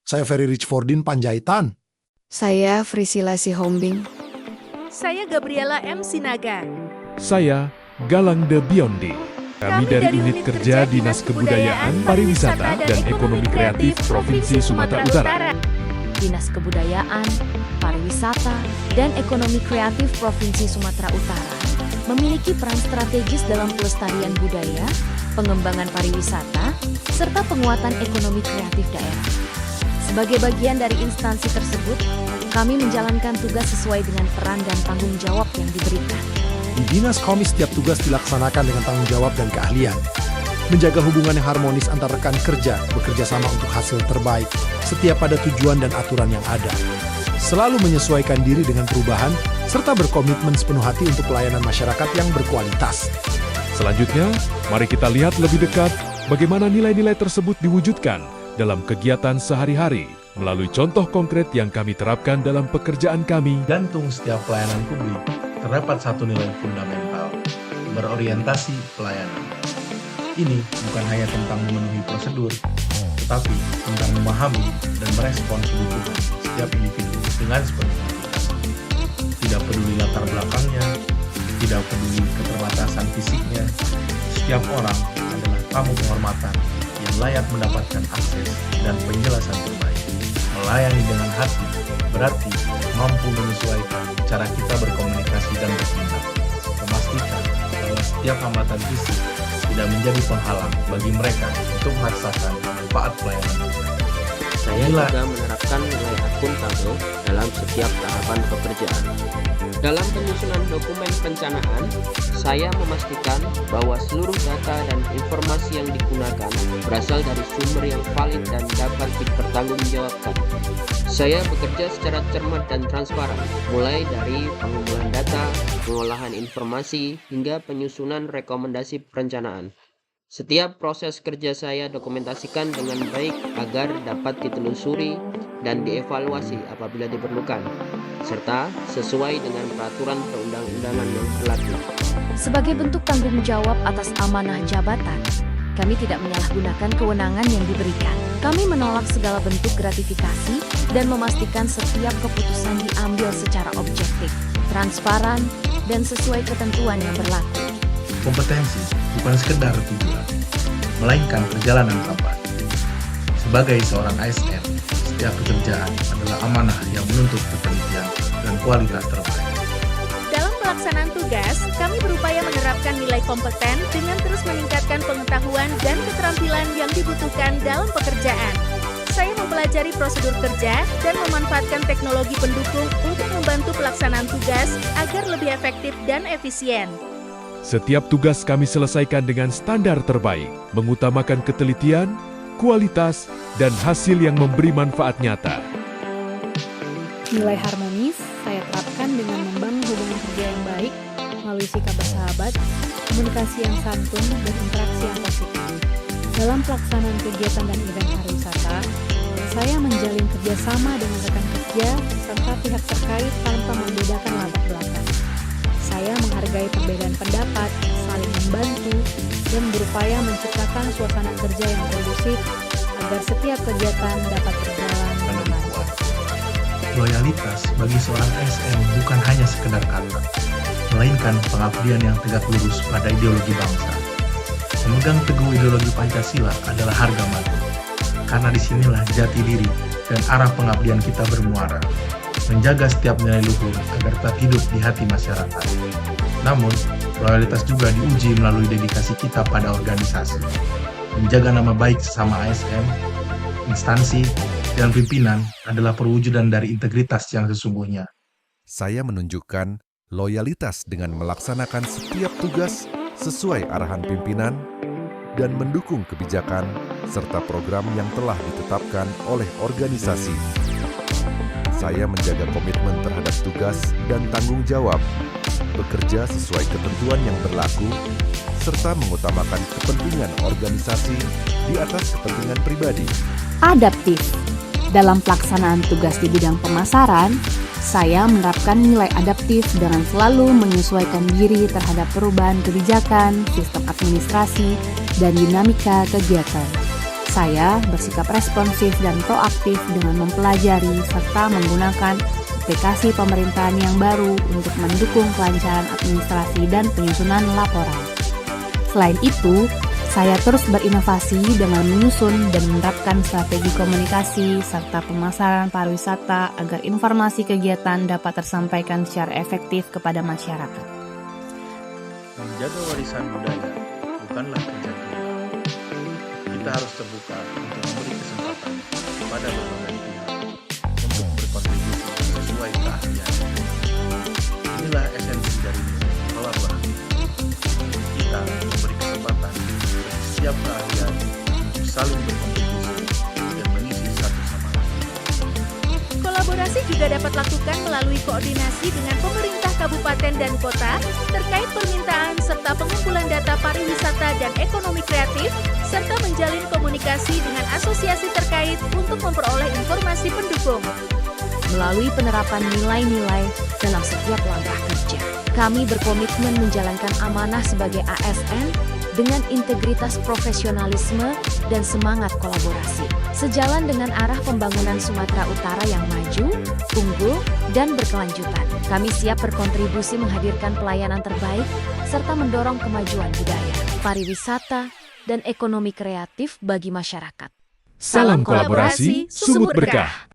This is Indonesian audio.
Saya Ferry Richfordin Panjaitan. Saya Frisila Sihombing. Saya Gabriela M. Sinaga. Saya Galang De Biondi. Kami dari Unit Kerja Dinas Kebudayaan, Pariwisata, dan Ekonomi Kreatif Provinsi Sumatera Utara. Dinas Kebudayaan, Pariwisata, dan Ekonomi Kreatif Provinsi Sumatera Utara memiliki peran strategis dalam pelestarian budaya, pengembangan pariwisata, serta penguatan ekonomi kreatif daerah. Sebagai bagian dari instansi tersebut, kami menjalankan tugas sesuai dengan peran dan tanggung jawab yang diberikan. Di Dinas Komi setiap tugas dilaksanakan dengan tanggung jawab dan keahlian. Menjaga hubungan yang harmonis antar rekan kerja, bekerja sama untuk hasil terbaik, setia pada tujuan dan aturan yang ada. Selalu menyesuaikan diri dengan perubahan, serta berkomitmen sepenuh hati untuk pelayanan masyarakat yang berkualitas. Selanjutnya, mari kita lihat lebih dekat bagaimana nilai-nilai tersebut diwujudkan dalam kegiatan sehari-hari melalui contoh konkret yang kami terapkan dalam pekerjaan kami. Gantung setiap pelayanan publik terdapat satu nilai fundamental, berorientasi pelayanan. Ini bukan hanya tentang memenuhi prosedur, tetapi tentang memahami dan merespons kebutuhan setiap individu dengan sepenuhnya. Tidak peduli latar belakangnya, tidak peduli keterbatasan fisiknya, setiap orang adalah tamu kehormatan yang layak mendapatkan akses dan penjelasan terbaik. Melayani dengan hati berarti mampu menyesuaikan cara kita berkomunikasi dan bertindak, memastikan bahwa setiap hambatan fisik tidak menjadi penghalang bagi mereka untuk merasakan manfaat pelayanan. Saya juga menerapkan nilai akuntabel dalam setiap tahapan pekerjaan. Dalam penyusunan dokumen perencanaan, saya memastikan bahwa seluruh data dan informasi yang digunakan berasal dari sumber yang valid dan dapat dipertanggungjawabkan. Saya bekerja secara cermat dan transparan, mulai dari pengumpulan data, pengolahan informasi, hingga penyusunan rekomendasi perencanaan. Setiap proses kerja saya dokumentasikan dengan baik agar dapat ditelusuri dan dievaluasi apabila diperlukan, serta sesuai dengan peraturan perundang-undangan yang berlaku. Sebagai bentuk tanggung jawab atas amanah jabatan, kami tidak menyalahgunakan kewenangan yang diberikan. Kami menolak segala bentuk gratifikasi dan memastikan setiap keputusan diambil secara objektif, transparan, dan sesuai ketentuan yang berlaku. Kompetensi bukan sekedar tujuan, melainkan perjalanan kapan. Sebagai seorang ASN, setiap pekerjaan adalah amanah yang menuntut ketelitian dan kualitas terbaik. Dalam pelaksanaan tugas, kami berupaya menerapkan nilai kompeten dengan terus meningkatkan pengetahuan dan keterampilan yang dibutuhkan dalam pekerjaan. Saya mempelajari prosedur kerja dan memanfaatkan teknologi pendukung untuk membantu pelaksanaan tugas agar lebih efektif dan efisien. Setiap tugas kami selesaikan dengan standar terbaik, mengutamakan ketelitian, kualitas, dan hasil yang memberi manfaat nyata. Nilai harmonis saya terapkan dengan membangun hubungan kerja yang baik melalui sikap bersahabat, komunikasi yang santun, dan interaksi yang positif. Dalam pelaksanaan kegiatan dan event pariwisata, saya menjalin kerjasama dengan rekan kerja serta pihak terkait tanpa membedakan latar belakang. Saya menghargai perbedaan pendapat, saling membantu, dan berupaya menciptakan suasana kerja yang kondusif agar setiap kegiatan dapat berjalan dengan lancar. Loyalitas bagi seorang ASN bukan hanya sekedar kata, melainkan pengabdian yang tegak lurus pada ideologi bangsa. Memegang teguh ideologi Pancasila adalah harga mati, karena disinilah jati diri dan arah pengabdian kita bermuara. Menjaga setiap nilai luhur agar tetap hidup di hati masyarakat. Namun, loyalitas juga diuji melalui dedikasi kita pada organisasi. Menjaga nama baik sesama ASN, instansi, dan pimpinan adalah perwujudan dari integritas yang sesungguhnya. Saya menunjukkan loyalitas dengan melaksanakan setiap tugas sesuai arahan pimpinan dan mendukung kebijakan serta program yang telah ditetapkan oleh organisasi. Saya menjaga komitmen terhadap tugas dan tanggung jawab, bekerja sesuai ketentuan yang berlaku, serta mengutamakan kepentingan organisasi di atas kepentingan pribadi. Adaptif. Dalam pelaksanaan tugas di bidang pemasaran, saya menerapkan nilai adaptif dengan selalu menyesuaikan diri terhadap perubahan kebijakan, sistem administrasi, dan dinamika kegiatan. Saya bersikap responsif dan proaktif dengan mempelajari serta menggunakan aplikasi pemerintahan yang baru untuk mendukung kelancaran administrasi dan penyusunan laporan. Selain itu, saya terus berinovasi dengan menyusun dan menerapkan strategi komunikasi serta pemasaran pariwisata agar informasi kegiatan dapat tersampaikan secara efektif kepada masyarakat. Menjaga warisan budaya bukanlah kerja tunggal. Kita harus terbuka untuk memberi kesempatan kepada berbagai pihak untuk berkontribusi sesuai keahlian. Inilah esensi dari kolaborasi. Kita memberi kesempatan bagi setiap keahlian untuk saling berkontribusi dan mengisi satu sama lain. Kolaborasi juga dapat lakukan melalui koordinasi dengan pemerintah kabupaten dan kota terkait permintaan serta pengumpulan data pariwisata dan ekonomi kreatif, serta menjalin komunikasi dengan asosiasi terkait untuk memperoleh informasi pendukung. Melalui penerapan nilai-nilai dalam setiap langkah kerja, kami berkomitmen menjalankan amanah sebagai ASN dengan integritas profesionalisme dan semangat kolaborasi. Sejalan dengan arah pembangunan Sumatera Utara yang maju, unggul, dan berkelanjutan, kami siap berkontribusi menghadirkan pelayanan terbaik serta mendorong kemajuan budaya, pariwisata, dan ekonomi kreatif bagi masyarakat. Salam kolaborasi, sumut berkah.